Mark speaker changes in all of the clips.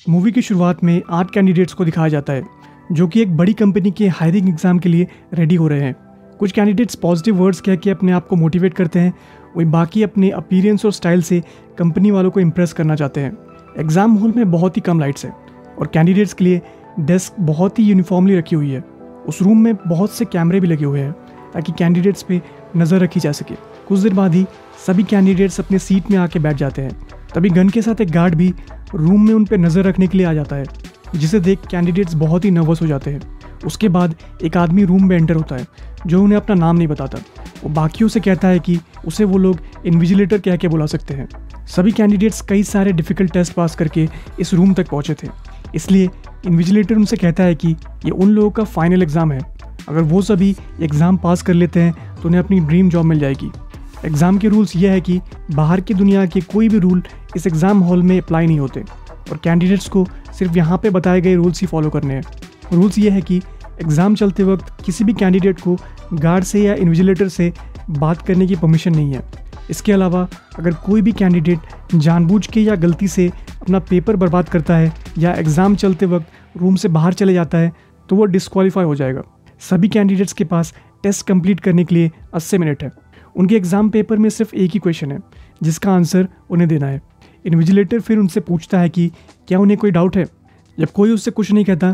Speaker 1: Movie की शुरुआत में 8 कैंडिडेट्स को दिखाया जाता है जो कि एक बड़ी कंपनी के हायरिंग एग्जाम के लिए रेडी हो रहे हैं। कुछ कैंडिडेट्स पॉजिटिव वर्ड्स कह के अपने आप को मोटिवेट करते हैं, वहीं बाकी अपने अपीयरेंस और स्टाइल से कंपनी वालों को इम्प्रेस करना चाहते हैं। एग्जाम हॉल में बहुत ही कम लाइट्स हैं और कैंडिडेट्स के लिए डेस्क बहुत ही यूनिफॉर्मली रखी हुई है। उस रूम में बहुत से कैमरे भी लगे हुए हैं ताकि कैंडिडेट्स पे नज़र रखी जा सके। कुछ देर बाद ही सभी कैंडिडेट्स अपने सीट में आके बैठ जाते हैं। तभी गन के साथ एक गार्ड भी रूम में उन पर नज़र रखने के लिए आ जाता है, जिसे देख कैंडिडेट्स बहुत ही नर्वस हो जाते हैं। उसके बाद एक आदमी रूम में एंटर होता है जो उन्हें अपना नाम नहीं बताता। वो बाकियों से कहता है कि उसे वो लोग इन्विजिलेटर कह के बुला सकते हैं। सभी कैंडिडेट्स कई सारे डिफ़िकल्ट टेस्ट पास करके इस रूम तक पहुँचे थे, इसलिए इन्विजिलेटर उनसे कहता है कि ये उन लोगों का फाइनल एग्ज़ाम है। अगर वो सभी एग्ज़ाम पास कर लेते हैं तो उन्हें अपनी ड्रीम जॉब मिल जाएगी। एग्ज़ाम के रूल्स ये है कि बाहर की दुनिया के कोई भी रूल इस एग्ज़ाम हॉल में अप्लाई नहीं होते और कैंडिडेट्स को सिर्फ यहाँ पे बताए गए रूल्स ही फॉलो करने हैं। रूल्स ये है कि एग्ज़ाम चलते वक्त किसी भी कैंडिडेट को गार्ड से या इन्विजिलेटर से बात करने की परमिशन नहीं है। इसके अलावा अगर कोई भी कैंडिडेट जानबूझ के या गलती से अपना पेपर बर्बाद करता है या एग्ज़ाम चलते वक्त रूम से बाहर चले जाता है तो वो डिस्क्वालीफाई हो जाएगा। सभी कैंडिडेट्स के पास टेस्ट कंप्लीट करने के लिए 80 मिनट है। उनके एग्ज़ाम पेपर में सिर्फ एक ही क्वेश्चन है जिसका आंसर उन्हें देना है। इन्विजिलेटर फिर उनसे पूछता है कि क्या उन्हें कोई डाउट है। जब कोई उससे कुछ नहीं कहता,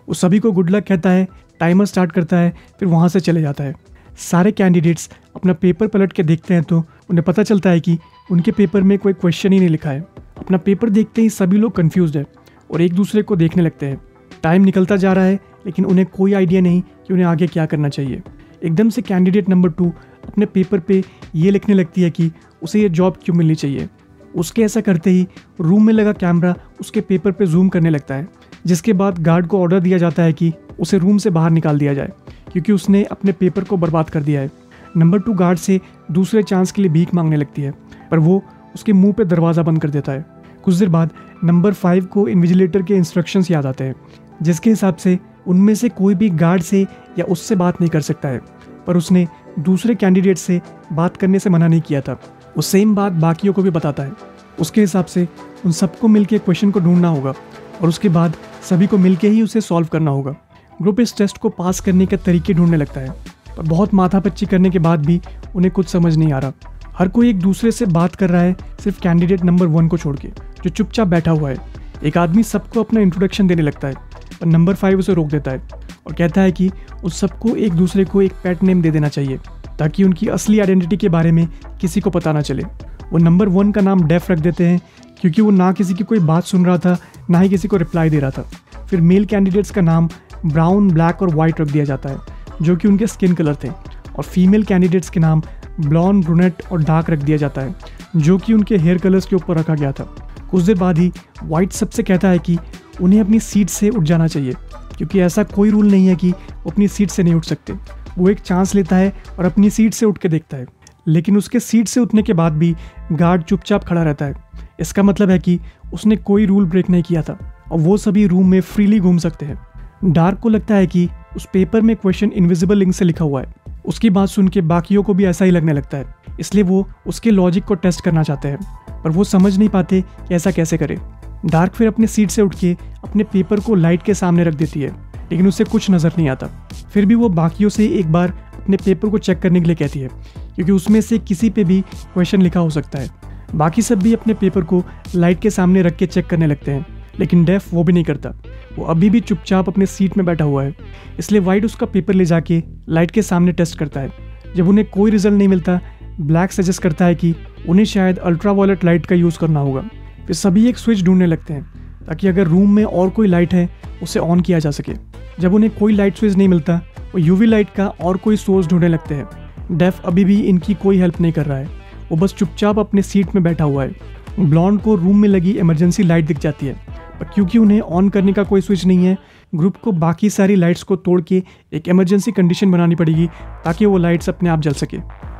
Speaker 1: वो सभी को गुड लक कहता है, टाइमर स्टार्ट करता है, फिर वहाँ से चले जाता है। सारे कैंडिडेट्स अपना पेपर पलट के देखते हैं तो उन्हें पता चलता है कि उनके पेपर में कोई क्वेश्चन ही नहीं लिखा है। अपना पेपर देखते ही सभी लोग कन्फ्यूज्ड है और एक दूसरे को देखने लगते हैं। टाइम निकलता जा रहा है लेकिन उन्हें कोई आइडिया नहीं कि उन्हें आगे क्या करना चाहिए। एकदम से कैंडिडेट नंबर 2 अपने पेपर पे ये लिखने लगती है कि उसे ये जॉब क्यों मिलनी चाहिए। उसके ऐसा करते ही रूम में लगा कैमरा उसके पेपर पे जूम करने लगता है, जिसके बाद गार्ड को ऑर्डर दिया जाता है कि उसे रूम से बाहर निकाल दिया जाए क्योंकि उसने अपने पेपर को बर्बाद कर दिया है। नंबर 2 गार्ड से दूसरे चांस के लिए भीख मांगने लगती है, पर वो उसके मुंह पे दरवाज़ा बंद कर देता है। कुछ देर बाद नंबर 5 को इन्विजिलेटर के इंस्ट्रक्शंस याद आते हैं, जिसके हिसाब से उनमें से कोई भी गार्ड से या उससे बात नहीं कर सकता है, पर उसने दूसरे कैंडिडेट से बात करने से मना नहीं किया था। वो सेम बात बाकियों को भी बताता है। उसके हिसाब से उन सबको मिलके क्वेश्चन को ढूंढना होगा और उसके बाद सभी को मिलके ही उसे सॉल्व करना होगा। ग्रुप इस टेस्ट को पास करने के तरीके ढूंढने लगता है, पर बहुत माथापच्ची करने के बाद भी उन्हें कुछ समझ नहीं आ रहा। हर कोई एक दूसरे से बात कर रहा है, सिर्फ कैंडिडेट नंबर 1 को छोड़ के, जो चुपचाप बैठा हुआ है। एक आदमी सबको अपना इंट्रोडक्शन देने लगता है, पर नंबर 5 उसे रोक देता है और कहता है कि उस सबको एक दूसरे को एक पेट नेम दे देना चाहिए ताकि उनकी असली आइडेंटिटी के बारे में किसी को पता ना चले। वो नंबर 1 का नाम डेफ रख देते हैं क्योंकि वो ना किसी की कोई बात सुन रहा था, ना ही किसी को रिप्लाई दे रहा था। फिर मेल कैंडिडेट्स का नाम ब्राउन, ब्लैक और वाइट रख दिया जाता है जो कि उनके स्किन कलर थे, और फीमेल कैंडिडेट्स के नाम ब्लॉन्ड, ब्रूनेट और डार्क रख दिया जाता है जो कि उनके हेयर कलर्स के ऊपर रखा गया था। कुछ देर बाद ही वाइट सबसे कहता है कि उन्हें अपनी सीट से उठ जाना चाहिए क्योंकि ऐसा कोई रूल नहीं है कि वो अपनी सीट से नहीं उठ सकते। वो एक चांस लेता है और अपनी सीट से उठ के देखता है, लेकिन उसके सीट से उठने के बाद भी गार्ड चुपचाप खड़ा रहता है। इसका मतलब है कि उसने कोई रूल ब्रेक नहीं किया था और वो सभी रूम में फ्रीली घूम सकते हैं। डार्क को लगता है कि उस पेपर में क्वेश्चन इनविजिबल इंक से लिखा हुआ है। उसकी बात सुन के बाकियों को भी ऐसा ही लगने लगता है, इसलिए वो उसके लॉजिक को टेस्ट करना चाहते हैं, पर वो समझ नहीं पाते कि ऐसा कैसे करें। डार्क फिर अपनी सीट से उठ के अपने पेपर को लाइट के सामने रख देती है, लेकिन उसे कुछ नज़र नहीं आता। फिर भी वो बाकियों से एक बार अपने पेपर को चेक करने के लिए कहती है क्योंकि उसमें से किसी पे भी क्वेश्चन लिखा हो सकता है। बाकी सब भी अपने पेपर को लाइट के सामने रख के चेक करने लगते हैं, लेकिन डेफ वो भी नहीं करता। वो अभी भी चुपचाप अपने सीट में बैठा हुआ है, इसलिए वाइट उसका पेपर ले जाके लाइट के सामने टेस्ट करता है। जब उन्हें कोई रिजल्ट नहीं मिलता, ब्लैक सजेस्ट करता है कि उन्हें शायद अल्ट्रावायलेट लाइट का यूज़ करना होगा। फिर सभी एक स्विच ढूंढने लगते हैं ताकि अगर रूम में और कोई लाइट है उसे ऑन किया जा सके। जब उन्हें कोई लाइट स्विच नहीं मिलता, वो यूवी लाइट का और कोई सोर्स ढूंढने लगते हैं। डेफ अभी भी इनकी कोई हेल्प नहीं कर रहा है, वो बस चुपचाप अपने सीट में बैठा हुआ है। ब्लॉन्ड को रूम में लगी इमरजेंसी लाइट दिख जाती है, पर क्योंकि उन्हें ऑन करने का कोई स्विच नहीं है, ग्रुप को बाकी सारी लाइट्स को तोड़ के एक इमरजेंसी कंडीशन बनानी पड़ेगी ताकि वो लाइट्स अपने आप जल सके।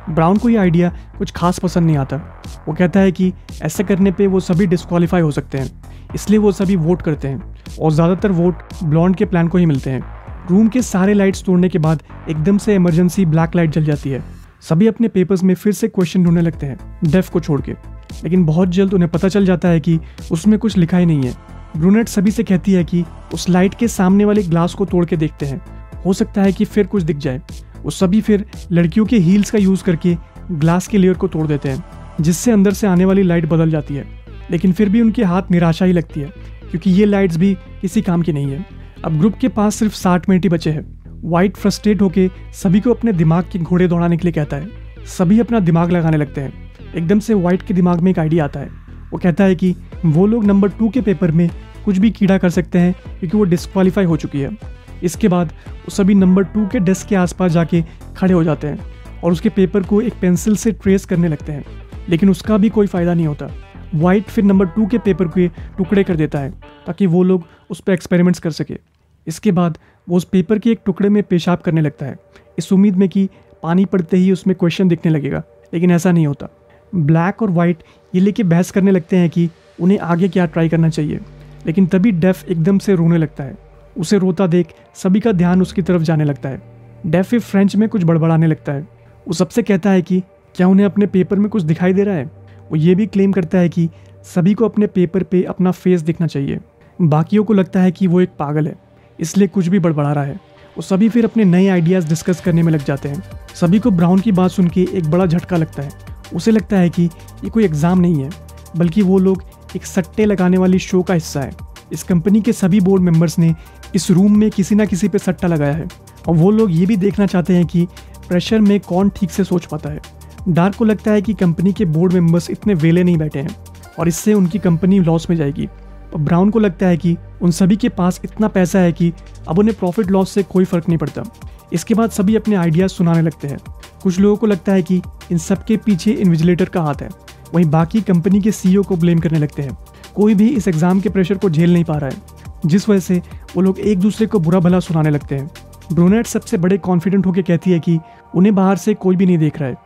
Speaker 1: ब्राउन को ये आइडिया कुछ खास पसंद नहीं आता। वो कहता है कि ऐसा करने पे वो सभी डिस्क्वालीफाई हो सकते हैं, इसलिए वो सभी वोट करते हैं और ज़्यादातर वोट ब्लॉन्ड के प्लान को ही मिलते हैं। रूम के सारे लाइट्स तोड़ने के बाद एकदम से इमरजेंसी ब्लैक लाइट जल जाती है। सभी अपने पेपर्स में फिर से क्वेश्चन ढूंढने लगते हैं डेफ को छोड़ के, लेकिन बहुत जल्द उन्हें पता चल जाता है कि उसमें कुछ लिखा ही नहीं है। ब्रूनेट सभी से कहती है कि उस लाइट के सामने वाले ग्लास को तोड़ के देखते हैं, हो सकता है कि फिर कुछ दिख जाए। वो सभी फिर लड़कियों के हील्स का यूज़ करके ग्लास के लेयर को तोड़ देते हैं, जिससे अंदर से आने वाली लाइट बदल जाती है। लेकिन फिर भी उनके हाथ निराशा ही लगती है, क्योंकि ये लाइट्स भी किसी काम की नहीं है। अब ग्रुप के पास सिर्फ 60 मिनट ही बचे हैं। वाइट फ्रस्ट्रेट होकर सभी को अपने दिमाग के घोड़े दौड़ाने के लिए कहता है। सभी अपना दिमाग लगाने लगते हैं। एकदम से वाइट के दिमाग में एक आइडिया आता है। वो कहता है कि वो लोग नंबर 2 के पेपर में कुछ भी कीड़ा कर सकते हैं, क्योंकि वो डिस्क्वालीफाई हो चुकी है। इसके बाद वो सभी नंबर 2 के डेस्क के आसपास जाके खड़े हो जाते हैं और उसके पेपर को एक पेंसिल से ट्रेस करने लगते हैं, लेकिन उसका भी कोई फ़ायदा नहीं होता। वाइट फिर नंबर 2 के पेपर के टुकड़े कर देता है ताकि वो लोग उस पर एक्सपेरिमेंट्स कर सके। इसके बाद वो उस पेपर के एक टुकड़े में पेशाब करने लगता है, इस उम्मीद में कि पानी पड़ते ही उसमें क्वेश्चन दिखने लगेगा, लेकिन ऐसा नहीं होता। ब्लैक और वाइट ये लेके बहस करने लगते हैं कि उन्हें आगे क्या ट्राई करना चाहिए, लेकिन तभी डेफ एकदम से रोने लगता है। उसे रोता देख सभी का ध्यान उसकी तरफ जाने लगता है। डेफ फिर फ्रेंच में कुछ बड़बड़ाने लगता है। वो सबसे कहता है कि क्या उन्हें अपने पेपर में कुछ दिखाई दे रहा है। वो ये भी क्लेम करता है कि सभी को अपने पेपर पे अपना फेस दिखना चाहिए। बाकियों को लगता है कि वो एक पागल है, इसलिए कुछ भी बड़बड़ा रहा है। वो सभी फिर अपने नए आइडियाज़ डिस्कस करने में लग जाते हैं। सभी को ब्राउन की बात सुन के एक बड़ा झटका लगता है। उसे लगता है कि ये कोई एग्ज़ाम नहीं है, बल्कि वो लोग एक सट्टे लगाने वाली शो का हिस्सा है। इस कंपनी के सभी बोर्ड मेंबर्स ने इस रूम में किसी ना किसी पे सट्टा लगाया है, और वो लोग ये भी देखना चाहते हैं कि प्रेशर में कौन ठीक से सोच पाता है। डार्क को लगता है कि कंपनी के बोर्ड मेंबर्स इतने वेले नहीं बैठे हैं और इससे उनकी कंपनी लॉस में जाएगी। और ब्राउन को लगता है कि उन सभी के पास इतना पैसा है कि अब उन्हें प्रॉफिट लॉस से कोई फ़र्क नहीं पड़ता। इसके बाद सभी अपने आइडियाज़ सुनाने लगते हैं। कुछ लोगों को लगता है कि इन सब के पीछे इन्विजिलेटर का हाथ है, वहीं बाकी कंपनी के CEO को ब्लेम करने लगते हैं। कोई भी इस एग्ज़ाम के प्रेशर को झेल नहीं पा रहा है, जिस वजह से वो लोग एक दूसरे को बुरा भला सुनाने लगते हैं। ब्रूनेट सबसे बड़े कॉन्फिडेंट होकर कहती है कि उन्हें बाहर से कोई भी नहीं देख रहा है,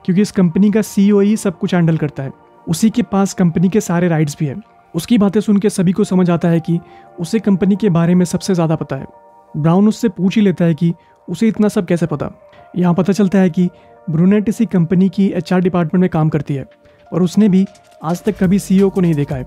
Speaker 1: क्योंकि इस कंपनी का CEO ही सब कुछ हैंडल करता है। उसी के पास कंपनी के सारे राइट्स भी हैं। उसकी बातें सुन के सभी को समझ आता है कि उसे कंपनी के बारे में सबसे ज़्यादा पता है। ब्राउन उससे पूछ ही लेता है कि उसे इतना सब कैसे पता। यहाँ पता चलता है कि ब्रूनेट इसी कंपनी की HR डिपार्टमेंट में काम करती है, और उसने भी आज तक कभी CEO को नहीं देखा है।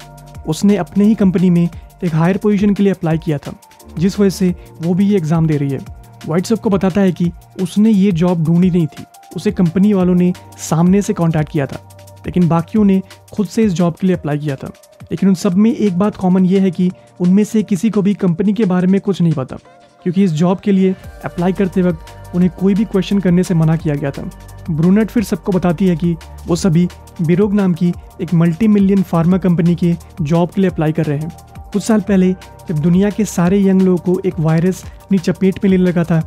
Speaker 1: उसने अपने ही कंपनी में एक हायर पोजीशन के लिए अप्लाई किया था, जिस वजह से वो भी ये एग्ज़ाम दे रही है। वाइट सबको बताता है कि उसने ये जॉब ढूंढी नहीं थी, उसे कंपनी वालों ने सामने से कॉन्टैक्ट किया था, लेकिन बाकियों ने खुद से इस जॉब के लिए अप्लाई किया था। लेकिन उन सब में एक बात कॉमन ये है कि उनमें से किसी को भी कंपनी के बारे में कुछ नहीं पता, क्योंकि इस जॉब के लिए अप्लाई करते वक्त उन्हें कोई भी क्वेश्चन करने से मना किया गया था। ब्रूनेट फिर सबको बताती है कि वो सभी बिरोग नाम की एक मल्टी-मिलियन फार्मा कंपनी के जॉब के लिए अप्लाई कर रहे हैं। कुछ साल पहले जब दुनिया के सारे यंग लोगों को एक वायरस अपनी चपेट में लेने लगा था,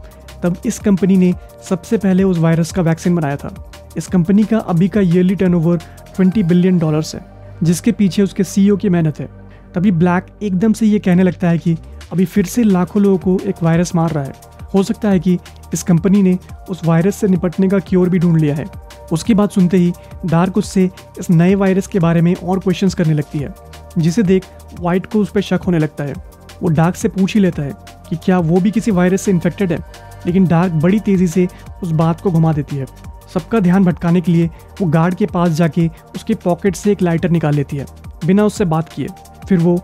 Speaker 1: तब इस कंपनी ने सबसे पहले उस वायरस का वैक्सीन बनाया था। इस कंपनी का अभी का ईयरली टर्नओवर $20 बिलियन है, जिसके पीछे उसके CEO की मेहनत है। तभी ब्लैक एकदम से ये कहने लगता है कि अभी फिर से लाखों लोगों को एक वायरस मार रहा है। हो सकता है कि इस कंपनी ने उस वायरस से निपटने का क्योर भी ढूंढ लिया है। उसकी बात सुनते ही डार्क उससे इस नए वायरस के बारे में और क्वेश्चंस करने लगती है, जिसे देख वाइट को उस पर शक होने लगता है। वो डार्क से पूछ ही लेता है कि क्या वो भी किसी वायरस से इन्फेक्टेड है, लेकिन डार्क बड़ी तेज़ी से उस बात को घुमा देती है। सबका ध्यान भटकाने के लिए वो गार्ड के पास जाके उसके पॉकेट से एक लाइटर निकाल लेती है, बिना उससे बात किए। फिर वो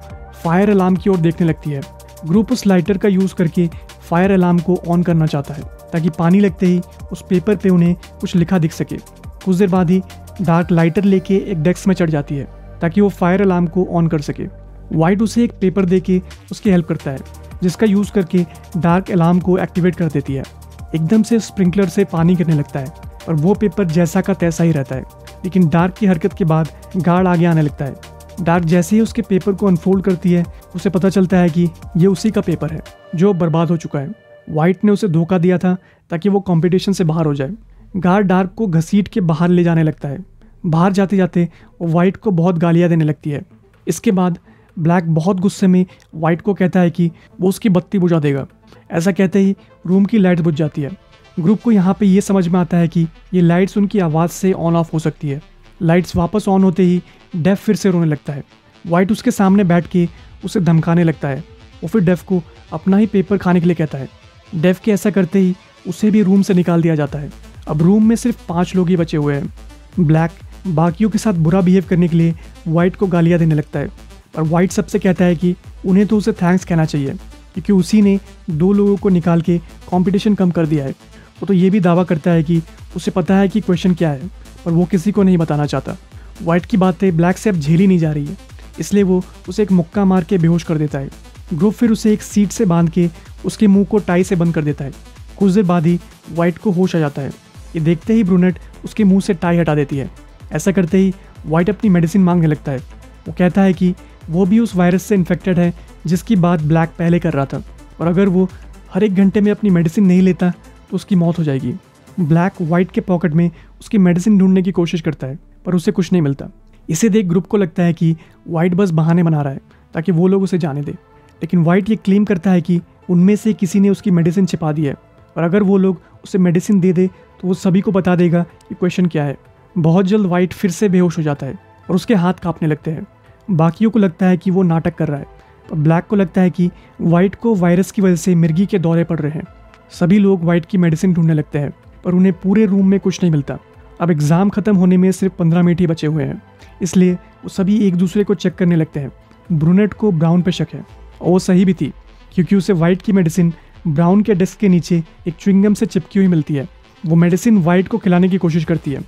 Speaker 1: फायर अलार्म की ओर देखने लगती है। ग्रुप उस लाइटर का यूज़ करके फायर अलार्म को ऑन करना चाहता है, ताकि पानी लगते ही उस पेपर पे उन्हें कुछ लिखा दिख सके। कुछ देर बाद ही डार्क लाइटर लेके एक डेस्क में चढ़ जाती है, ताकि वो फायर अलार्म को ऑन कर सके। वाइट उसे एक पेपर दे के उसकी हेल्प करता है, जिसका यूज़ करके डार्क अलार्म को एक्टिवेट कर देती है। एकदम से स्प्रिंकलर से पानी गिरने लगता है और वो पेपर जैसा का तैसा ही रहता है, लेकिन डार्क की हरकत के बाद गार्ड आगे आने लगता है। डार्क जैसे ही उसके पेपर को अनफोल्ड करती है, उसे पता चलता है कि ये उसी का पेपर है जो बर्बाद हो चुका है। वाइट ने उसे धोखा दिया था ताकि वो कंपटीशन से बाहर हो जाए। गार्ड डार्क को घसीट के बाहर ले जाने लगता है। बाहर जाते जाते वो वाइट को बहुत गालियाँ देने लगती है। इसके बाद ब्लैक बहुत गुस्से में वाइट को कहता है कि वो उसकी बत्ती बुझा देगा। ऐसा कहते ही रूम की लाइट बुझ जाती है। ग्रुप को यहाँ पे ये समझ में आता है कि ये लाइट्स उनकी आवाज़ से ऑन ऑफ हो सकती है। लाइट्स वापस ऑन होते ही डेफ फिर से रोने लगता है। वाइट उसके सामने बैठ के उसे धमकाने लगता है। वो फिर डेफ को अपना ही पेपर खाने के लिए कहता है। डेफ के ऐसा करते ही उसे भी रूम से निकाल दिया जाता है। अब रूम में सिर्फ 5 लोग ही बचे हुए हैं। ब्लैक बाकियों के साथ बुरा बिहेव करने के लिए वाइट को गालियाँ देने लगता है, और वाइट सबसे कहता है कि उन्हें तो उसे थैंक्स कहना चाहिए क्योंकि उसी ने 2 लोगों को निकाल के कंपटीशन कम कर दिया है। वो तो ये भी दावा करता है कि उसे पता है कि क्वेश्चन क्या है, पर वो किसी को नहीं बताना चाहता। वाइट की बातें ब्लैक से अब झेली नहीं जा रही है, इसलिए वो उसे एक मुक्का मार के बेहोश कर देता है। ग्रुप फिर उसे एक सीट से बांध के उसके मुंह को टाई से बंद कर देता है। कुछ देर बाद ही वाइट को होश आ जाता है। ये देखते ही ब्रूनेट उसके मुंह से टाई हटा देती है। ऐसा करते ही वाइट अपनी मेडिसिन मांगने लगता है। वो कहता है कि वो भी उस वायरस से इन्फेक्टेड है जिसकी बात ब्लैक पहले कर रहा था, और अगर वो हर 1 घंटे में अपनी मेडिसिन नहीं लेता तो उसकी मौत हो जाएगी। ब्लैक वाइट के पॉकेट में उसकी मेडिसिन ढूंढने की कोशिश करता है, पर उसे कुछ नहीं मिलता। इसे देख ग्रुप को लगता है कि वाइट बस बहाने बना रहा है ताकि वो लोग उसे जाने दे, लेकिन वाइट ये क्लेम करता है कि उनमें से किसी ने उसकी मेडिसिन छिपा दी है, और अगर वो लोग उसे मेडिसिन दे दे तो वो सभी को बता देगा कि क्वेश्चन क्या है। बहुत जल्द वाइट फिर से बेहोश हो जाता है और उसके हाथ कांपने लगते हैं। बाकियों को लगता है कि वो नाटक कर रहा है, पर ब्लैक को लगता है कि वाइट को वायरस की वजह से मिर्गी के दौरे पड़ रहे हैं। सभी लोग वाइट की मेडिसिन ढूंढने लगते हैं, पर उन्हें पूरे रूम में कुछ नहीं मिलता। अब एग्ज़ाम ख़त्म होने में सिर्फ 15 मिनट ही बचे हुए हैं, इसलिए वो सभी एक दूसरे को चेक करने लगते हैं। ब्रूनेट को ब्राउन पे शक है, और वो सही भी थी क्योंकि उसे वाइट की मेडिसिन ब्राउन के डेस्क के नीचे एक च्युइंगम से चिपकी हुई मिलती है। वो मेडिसिन वाइट को खिलाने की कोशिश करती है,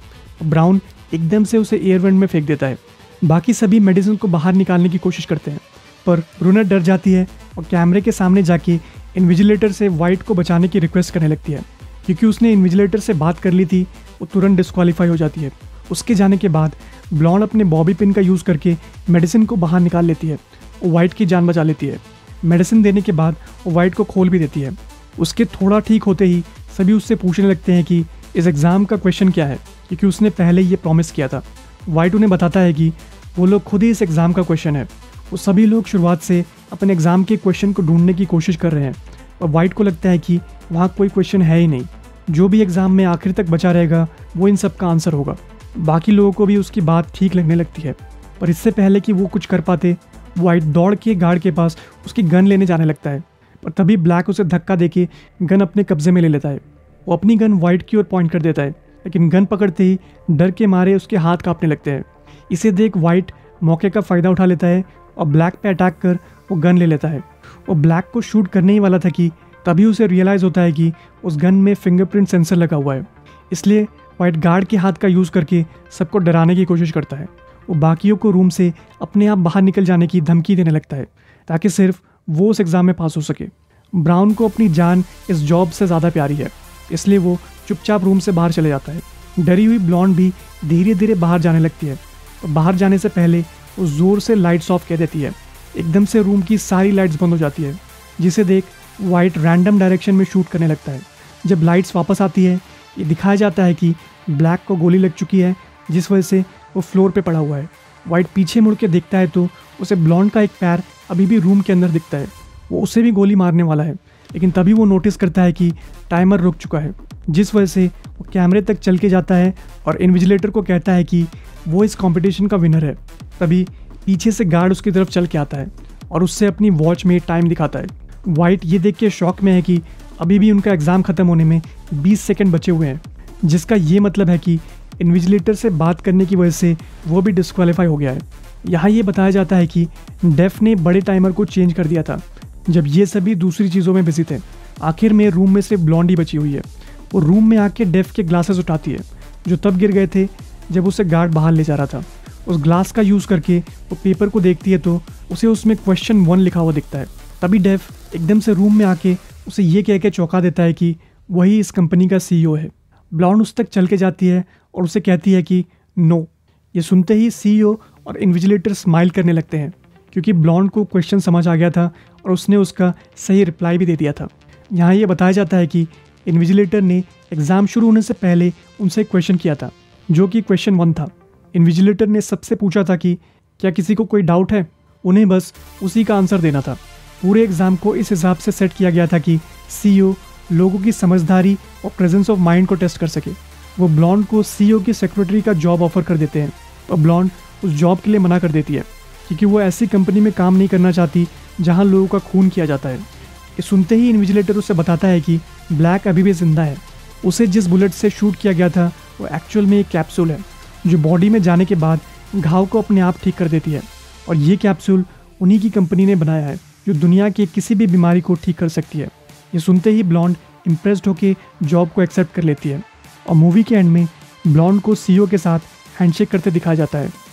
Speaker 1: ब्राउन एकदम से उसे एयर वेंट में फेंक देता है। बाकी सभी मेडिसिन को बाहर निकालने की कोशिश करते हैं, पर ब्रूनेट डर जाती है और कैमरे के सामने जाके इन्विजिलेटर से वाइट को बचाने की रिक्वेस्ट करने लगती है। क्योंकि उसने इन्विजिलेटर से बात कर ली थी, वो तुरंत डिस्क्वालीफाई हो जाती है। उसके जाने के बाद ब्लॉन्ड अपने बॉबी पिन का यूज़ करके मेडिसिन को बाहर निकाल लेती है और वाइट की जान बचा लेती है। मेडिसिन देने के बाद वो वाइट को खोल भी देती है। उसके थोड़ा ठीक होते ही सभी उससे पूछने लगते हैं कि इस एग्ज़ाम का क्वेश्चन क्या है, क्योंकि उसने पहले ये प्रॉमिस किया था। वाइट उन्हें बताता है कि वो लोग खुद ही इस एग्ज़ाम का क्वेश्चन है। वो सभी लोग शुरुआत से अपने एग्ज़ाम के क्वेश्चन को ढूंढने की कोशिश कर रहे हैं, और वाइट को लगता है कि वहाँ कोई क्वेश्चन है ही नहीं। जो भी एग्ज़ाम में आखिर तक बचा रहेगा वो इन सब का आंसर होगा। बाकी लोगों को भी उसकी बात ठीक लगने लगती है, पर इससे पहले कि वो कुछ कर पाते, वाइट दौड़ के गार्ड के पास उसकी गन लेने जाने लगता है, पर तभी ब्लैक उसे धक्का देके गन अपने कब्जे में ले लेता है। वो अपनी गन वाइट की ओर पॉइंट कर देता है, लेकिन गन पकड़ते ही डर के मारे उसके हाथ कांपने लगते हैं। इसे देख वाइट मौके का फ़ायदा उठा लेता है और ब्लैक पे अटैक कर वो गन ले लेता है। वो ब्लैक को शूट करने ही वाला था कि तभी उसे रियलाइज़ होता है कि उस गन में फिंगरप्रिंट सेंसर लगा हुआ है। इसलिए वाइट गार्ड के हाथ का यूज़ करके सबको डराने की कोशिश करता है। वो बाकियों को रूम से अपने आप बाहर निकल जाने की धमकी देने लगता है ताकि सिर्फ वो उस एग्ज़ाम में पास हो सके। ब्राउन को अपनी जान इस जॉब से ज़्यादा प्यारी है, इसलिए वो चुपचाप रूम से बाहर चले जाता है। डरी हुई ब्लॉन्ड भी धीरे धीरे बाहर जाने लगती है, और बाहर जाने से पहले वो ज़ोर से लाइट्स ऑफ कह देती है। एकदम से रूम की सारी लाइट्स बंद हो जाती है, जिसे देख वाइट रैंडम डायरेक्शन में शूट करने लगता है। जब लाइट्स वापस आती है, ये दिखाया जाता है कि ब्लैक को गोली लग चुकी है, जिस वजह से वो फ्लोर पे पड़ा हुआ है। वाइट पीछे मुड़ के देखता है तो उसे ब्लॉन्ड का एक पैर अभी भी रूम के अंदर दिखता है। वो उसे भी गोली मारने वाला है, लेकिन तभी वो नोटिस करता है कि टाइमर रुक चुका है, जिस वजह से वो कैमरे तक चल के जाता है और इन्विजिलेटर को कहता है कि वो इस कंपटीशन का विनर है। तभी पीछे से गार्ड उसकी तरफ चल के आता है और उससे अपनी वॉच में टाइम दिखाता है। वाइट ये देख के शॉक में है कि अभी भी उनका एग्ज़ाम ख़त्म होने में 20 सेकंड बचे हुए हैं, जिसका ये मतलब है कि इन्विजिलेटर से बात करने की वजह से वो भी डिस्क्वालीफाई हो गया है। यहाँ ये बताया जाता है कि डेफ ने बड़े टाइमर को चेंज कर दिया था जब ये सभी दूसरी चीज़ों में बिजी थे। आखिर में रूम में सिर्फ ब्लॉन्ड ही बची हुई है। वो रूम में आके डेफ के ग्लासेस उठाती है, जो तब गिर गए थे जब उसे गार्ड बाहर ले जा रहा था। उस ग्लास का यूज़ करके वो पेपर को देखती है तो उसे उसमें क्वेश्चन 1 लिखा हुआ दिखता है। तभी डेफ एकदम से रूम में आके उसे ये कह के चौंका देता है कि वही इस कंपनी का CEO है। ब्लॉन्ड उस तक चल के जाती है और उसे कहती है कि नो। ये सुनते ही CEO और इन्विजिलेटर स्माइल करने लगते हैं, क्योंकि ब्लॉन्ड को क्वेश्चन समझ आ गया था और उसने उसका सही रिप्लाई भी दे दिया था। यहाँ ये बताया जाता है कि इन्विजिलेटर ने एग्ज़ाम शुरू होने से पहले उनसे एक क्वेश्चन किया था, जो कि क्वेश्चन 1 था। इन्विजिलेटर ने सबसे पूछा था कि क्या किसी को कोई डाउट है। उन्हें बस उसी का आंसर देना था। पूरे एग्ज़ाम को इस हिसाब से सेट किया गया था कि CEO लोगों की समझदारी और प्रेजेंस ऑफ माइंड को टेस्ट कर सके। वो ब्लॉन्ड को CEO की सेक्रेटरी का जॉब ऑफर कर देते हैं, और ब्लॉन्ड उस जॉब के लिए मना कर देती है, क्योंकि वो ऐसी कंपनी में काम नहीं करना चाहती जहाँ लोगों का खून किया जाता है। ये सुनते ही इन्विजिलेटर उसे बताता है कि ब्लैक अभी भी जिंदा है। उसे जिस बुलेट से शूट किया गया था वो एक्चुअल में एक कैप्सूल है, जो बॉडी में जाने के बाद घाव को अपने आप ठीक कर देती है, और ये कैप्सूल उन्हीं की कंपनी ने बनाया है जो दुनिया की किसी भी बीमारी को ठीक कर सकती है। ये सुनते ही ब्लॉन्ड इम्प्रेस्ड होकर जॉब को एक्सेप्ट कर लेती है और मूवी के एंड में ब्लॉन्ड को सीईओ के साथ हैंडशेक करते दिखाया जाता है।